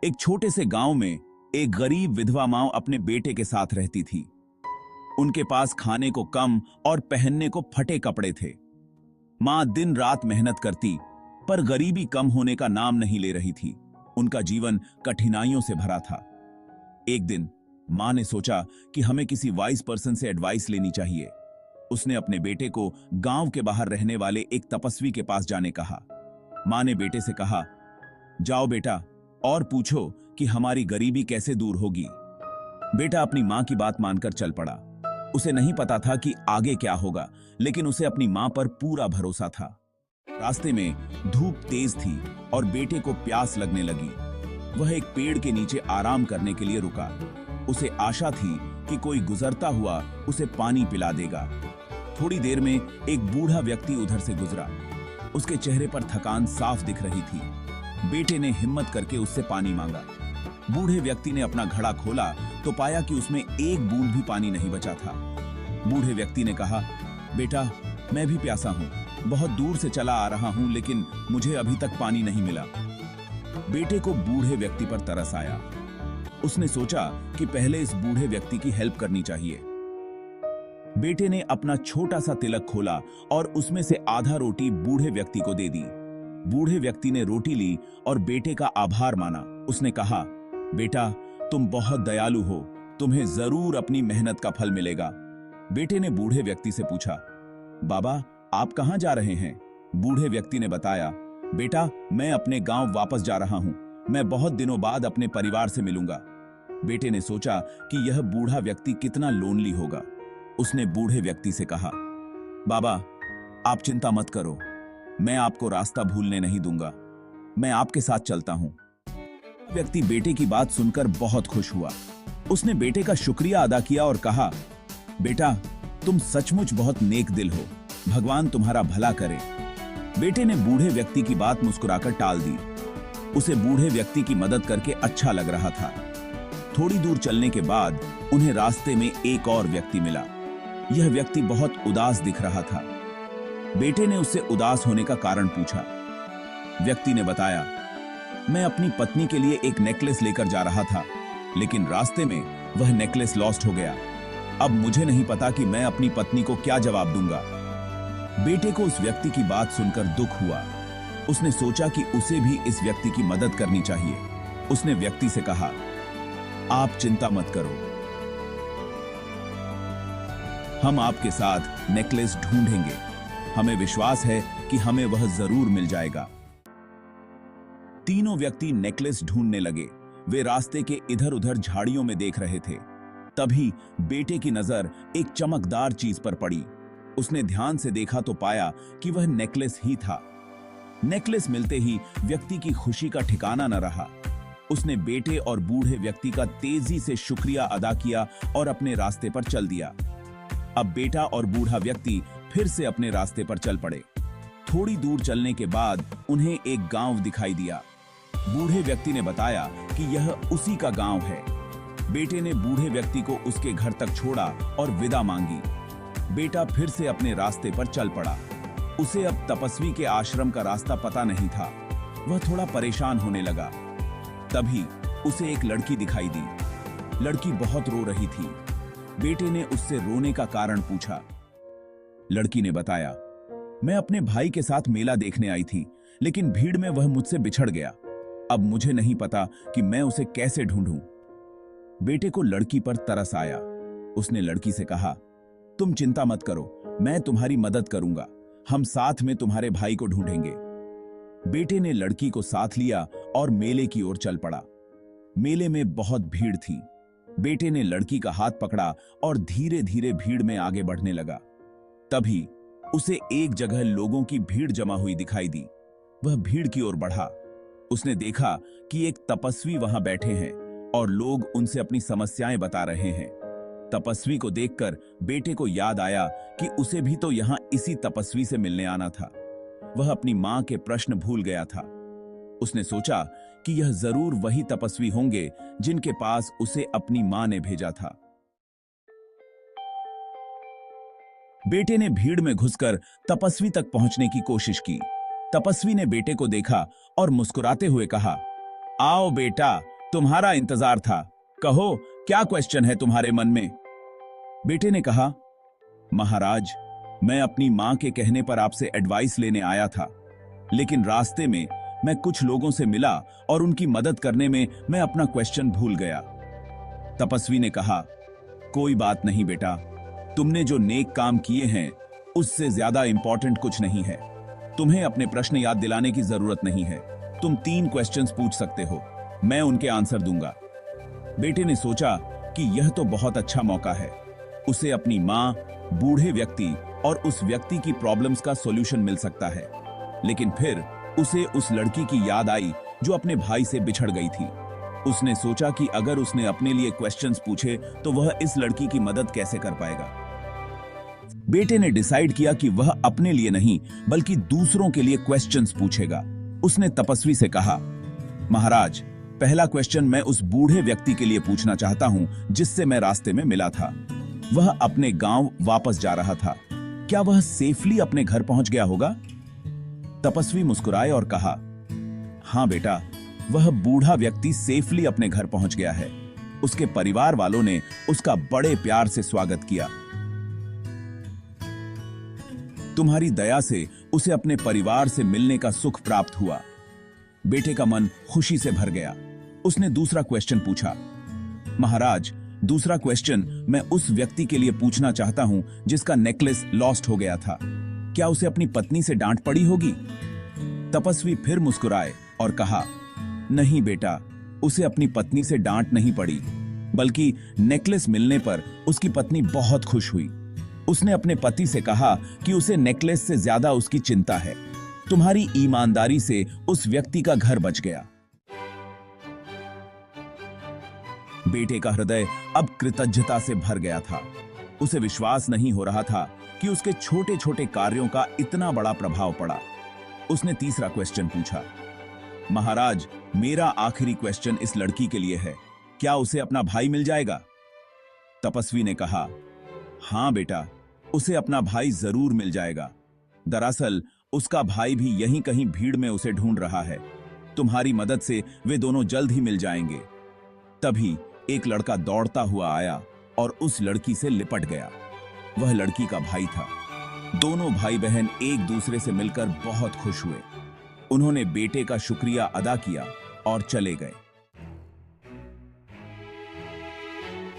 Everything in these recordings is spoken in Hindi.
एक छोटे से गांव में एक गरीब विधवा मां अपने बेटे के साथ रहती थी। उनके पास खाने को कम और पहनने को फटे कपड़े थे। मां दिन रात मेहनत करती, पर गरीबी कम होने का नाम नहीं ले रही थी। उनका जीवन कठिनाइयों से भरा था। एक दिन मां ने सोचा कि हमें किसी वाइज पर्सन से एडवाइस लेनी चाहिए। उसने अपने बेटे को गांव के बाहर रहने वाले एक तपस्वी के पास जाने कहा। मां ने बेटे से कहा, जाओ बेटा और पूछो कि हमारी गरीबी कैसे दूर होगी। बेटा अपनी मां की बात मानकर चल पड़ा। उसे नहीं पता था कि आगे क्या होगा, लेकिन उसे अपनी मां पर पूरा भरोसा था। रास्ते में धूप तेज थी और बेटे को प्यास लगने लगी। वह एक पेड़ के नीचे आराम करने के लिए रुका। उसे आशा थी कि कोई गुजरता हुआ उसे पानी पिला देगा। थोड़ी देर में एक बूढ़ा व्यक्ति उधर से गुजरा। उसके चेहरे पर थकान साफ दिख रही थी। बेटे ने हिम्मत करके उससे पानी मांगा। बूढ़े व्यक्ति ने अपना घड़ा खोला तो पाया कि उसमें एक बूंद भी पानी नहीं बचा था। बूढ़े व्यक्ति ने कहा, बेटा मैं भी प्यासा हूं, बहुत दूर से चला आ रहा हूं, लेकिन मुझे अभी तक पानी नहीं मिला। बेटे को बूढ़े व्यक्ति पर तरस आया। उसने सोचा कि पहले इस बूढ़े व्यक्ति की हेल्प करनी चाहिए। बेटे ने अपना छोटा सा तिलक खोला और उसमें से आधा रोटी बूढ़े व्यक्ति को दे दी। बूढ़े व्यक्ति ने रोटी ली और बेटे का आभार माना। उसने कहा, बेटा तुम बहुत दयालु हो, तुम्हें जरूर अपनी मेहनत का फल मिलेगा। बेटे ने बूढ़े व्यक्ति से पूछा, बाबा आप कहां जा रहे हैं? बूढ़े व्यक्ति ने बताया, बेटा मैं अपने गांव वापस जा रहा हूं, मैं बहुत दिनों बाद अपने परिवार से मिलूंगा। बेटे ने सोचा कि यह बूढ़ा व्यक्ति कितना लोनली होगा। उसने बूढ़े व्यक्ति से कहा, बाबा आप चिंता मत करो, मैं आपको रास्ता भूलने नहीं दूंगा, मैं आपके साथ चलता हूं। व्यक्ति बेटे की बात सुनकर बहुत खुश हुआ। उसने बेटे का शुक्रिया अदा किया और कहा, बेटा तुम सचमुच बहुत नेक दिल हो, भगवान तुम्हारा भला करे। बेटे ने बूढ़े व्यक्ति की बात मुस्कुराकर टाल दी। उसे बूढ़े व्यक्ति की मदद करके अच्छा लग रहा था। थोड़ी दूर चलने के बाद उन्हें रास्ते में एक और व्यक्ति मिला। यह व्यक्ति बहुत उदास दिख रहा था। बेटे ने उससे उदास होने का कारण पूछा। व्यक्ति ने बताया, मैं अपनी पत्नी के लिए एक नेकलेस लेकर जा रहा था, लेकिन रास्ते में वह नेकलेस लॉस्ट हो गया। अब मुझे नहीं पता कि मैं अपनी पत्नी को क्या जवाब दूंगा। बेटे को उस व्यक्ति की बात सुनकर दुख हुआ। उसने सोचा कि उसे भी इस व्यक्ति की मदद करनी चाहिए। उसने व्यक्ति से कहा, आप चिंता मत करो, हम आपके साथ नेकलेस ढूंढेंगे। हमें विश्वास है कि हमें वह जरूर मिल जाएगा। तीनों व्यक्ति नेकलेस ढूंढने लगे। वे रास्ते के इधर उधर झाड़ियों में देख रहे थे। तभी बेटे की नजर एक चमकदार चीज पर पड़ी। उसने ध्यान से देखा तो पाया कि वह नेकलेस ही था। नेकलेस मिलते ही व्यक्ति की खुशी का ठिकाना न रहा। उसने बेटे और बूढ़े व्यक्ति का तेजी से शुक्रिया अदा किया और अपने रास्ते पर चल दिया। अब बेटा और बूढ़ा व्यक्ति फिर से अपने रास्ते पर चल पड़े। थोड़ी दूर चलने के बाद उन्हें एक गांव दिखाई दिया। बूढ़े व्यक्ति ने बताया कि यह उसी का गांव है। बेटे ने बूढ़े व्यक्ति को उसके घर तक छोड़ा और विदा मांगी। बेटा फिर से अपने रास्ते पर चल पड़ा। उसे अब तपस्वी के आश्रम का रास्ता पता नहीं था। वह थोड़ा परेशान होने लगा। तभी उसे एक लड़की दिखाई दी। लड़की बहुत रो रही थी। बेटे ने उससे रोने का कारण पूछा। लड़की ने बताया, मैं अपने भाई के साथ मेला देखने आई थी, लेकिन भीड़ में वह मुझसे बिछड़ गया। अब मुझे नहीं पता कि मैं उसे कैसे ढूंढूं। बेटे को लड़की पर तरस आया। उसने लड़की से कहा, तुम चिंता मत करो, मैं तुम्हारी मदद करूंगा, हम साथ में तुम्हारे भाई को ढूंढेंगे। बेटे ने लड़की को साथ लिया और मेले की ओर चल पड़ा। मेले में बहुत भीड़ थी। बेटे ने लड़की का हाथ पकड़ा और धीरे धीरे भीड़ में आगे बढ़ने लगा। तभी उसे एक जगह लोगों की भीड़ जमा हुई दिखाई दी। वह भीड़ की ओर बढ़ा। उसने देखा कि एक तपस्वी वहां बैठे हैं और लोग उनसे अपनी समस्याएं बता रहे हैं। तपस्वी को देखकर बेटे को याद आया कि उसे भी तो यहां इसी तपस्वी से मिलने आना था। वह अपनी मां के प्रश्न भूल गया था। उसने सोचा कि यह जरूर वही तपस्वी होंगे जिनके पास उसे अपनी मां ने भेजा था। बेटे ने भीड़ में घुसकर तपस्वी तक पहुंचने की कोशिश की। तपस्वी ने बेटे को देखा और मुस्कुराते हुए कहा, आओ बेटा, तुम्हारा इंतजार था। कहो, क्या क्वेश्चन है तुम्हारे मन में? बेटे ने कहा, महाराज, मैं अपनी मां के कहने पर आपसे एडवाइस लेने आया था, लेकिन रास्ते में मैं कुछ लोगों से मिला और उनकी मदद करने में मैं अपना क्वेश्चन भूल गया। तपस्वी ने कहा, कोई बात नहीं बेटा, तुमने जो नेक काम किए हैं उससे ज्यादा इंपॉर्टेंट कुछ नहीं है। तुम्हें अपने प्रश्न याद दिलाने की जरूरत नहीं है। तुम 3 क्वेश्चंस पूछ सकते हो, मैं उनके आंसर दूंगा। बेटे ने सोचा कि यह तो बहुत अच्छा मौका है, उसे अपनी मां, बूढ़े व्यक्ति और उस व्यक्ति की प्रॉब्लम्स का सॉल्यूशन मिल सकता है। लेकिन फिर उसे उस लड़की की याद आई जो अपने भाई से बिछड़ गई थी। उसने सोचा कि अगर उसने अपने लिए क्वेश्चंस पूछे तो वह इस लड़की की मदद कैसे कर पाएगा। बेटे ने डिसाइड किया कि वह अपने लिए नहीं बल्कि दूसरों के लिए क्वेश्चंस पूछेगा। उसने तपस्वी से कहा, महाराज, पहला क्वेश्चन मैं उस बूढ़े व्यक्ति के लिए पूछना चाहता हूं जिससे मैं रास्ते में मिला था। वह अपने गांव वापस जा रहा था। क्या वह सेफली अपने घर पहुंच गया होगा? तपस्वी मुस्कुराए और कहा, हां बेटा, वह बूढ़ा व्यक्ति सेफली अपने घर पहुंच गया है। उसके परिवार वालों ने उसका बड़े प्यार से स्वागत किया। तुम्हारी दया से उसे अपने परिवार से मिलने का सुख प्राप्त हुआ। बेटे का मन खुशी से भर गया। उसने दूसरा क्वेश्चन पूछा, महाराज, दूसरा क्वेश्चन मैं उस व्यक्ति के लिए पूछना चाहता हूं जिसका नेकलेस लॉस्ट हो गया था। क्या उसे अपनी पत्नी से डांट पड़ी होगी? तपस्वी फिर मुस्कुराए और कहा, नहीं बेटा, उसे अपनी पत्नी से डांट नहीं पड़ी, बल्कि नेकलेस मिलने पर उसकी पत्नी बहुत खुश हुई। उसने अपने पति से कहा कि उसे नेकलेस से ज्यादा उसकी चिंता है। तुम्हारी ईमानदारी से उस व्यक्ति का घर बच गया। बेटे का हृदय अब कृतज्ञता से भर गया था। उसे विश्वास नहीं हो रहा था कि उसके छोटे छोटे कार्यों का इतना बड़ा प्रभाव पड़ा। उसने तीसरा क्वेश्चन पूछा, महाराज, मेरा आखिरी क्वेश्चन इस लड़की के लिए है, क्या उसे अपना भाई मिल जाएगा? तपस्वी ने कहा, हां बेटा, उसे अपना भाई जरूर मिल जाएगा। दरअसल उसका भाई भी यहीं कहीं भीड़ में उसे ढूंढ रहा है। तुम्हारी मदद से वे दोनों जल्द ही मिल जाएंगे। तभी एक लड़का दौड़ता हुआ आया और उस लड़की से लिपट गया। वह लड़की का भाई था। दोनों भाई बहन एक दूसरे से मिलकर बहुत खुश हुए। उन्होंने बेटे का शुक्रिया अदा किया और चले गए।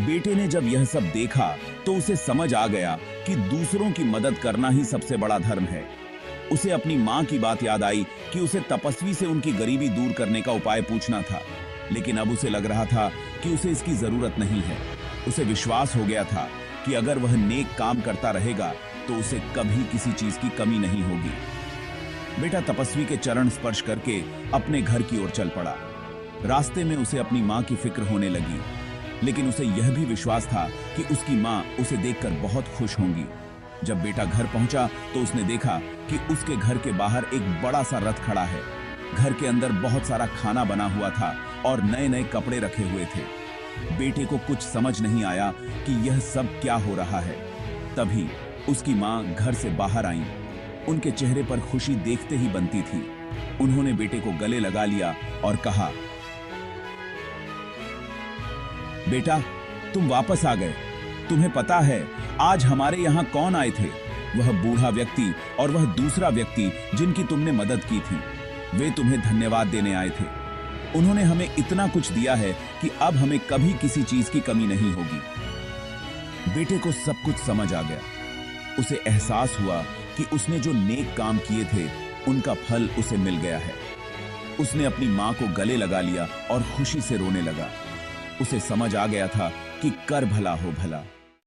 बेटे ने जब यह सब देखा तो उसे समझ आ गया कि दूसरों की मदद करना ही सबसे बड़ा धर्म है। उसे अपनी मां की बात याद आई कि उसे तपस्वी से उनकी गरीबी दूर करने का उपाय पूछना था, लेकिन अब उसे लग रहा था कि उसे इसकी जरूरत नहीं है। उसे विश्वास हो गया था कि अगर वह नेक काम करता रहेगा तो उसे कभी किसी चीज की कमी नहीं होगी। बेटा तपस्वी के चरण स्पर्श करके अपने घर की ओर चल पड़ा। रास्ते में उसे अपनी मां की फिक्र होने लगी, लेकिन उसे यह भी विश्वास था कि उसकी मां उसे देखकर बहुत खुश होंगी। जब बेटा घर पहुंचा तो उसने देखा कि उसके घर के बाहर एक बड़ा सा रथ खड़ा है। घर के अंदर बहुत सारा खाना बना हुआ था और नए नए कपड़े रखे हुए थे। बेटे को कुछ समझ नहीं आया कि यह सब क्या हो रहा है। तभी उसकी मां घर से बाहर आई। उनके चेहरे पर खुशी देखते ही बनती थी। उन्होंने बेटे को गले लगा लिया और कहा, बेटा, तुम वापस आ गए। तुम्हें पता है आज हमारे यहाँ कौन आए थे? वह बूढ़ा व्यक्ति और वह दूसरा व्यक्ति जिनकी तुमने मदद की थी। वे तुम्हें धन्यवाद देने आए थे। उन्होंने हमें इतना कुछ दिया है कि अब हमें कभी किसी चीज की कमी नहीं होगी। बेटे को सब कुछ समझ आ गया। उसे एहसास हुआ कि उसने जो नेक काम किए थे उनका फल उसे मिल गया है। उसने अपनी मां को गले लगा लिया और खुशी से रोने लगा। उसे समझ आ गया था कि कर भला हो भला।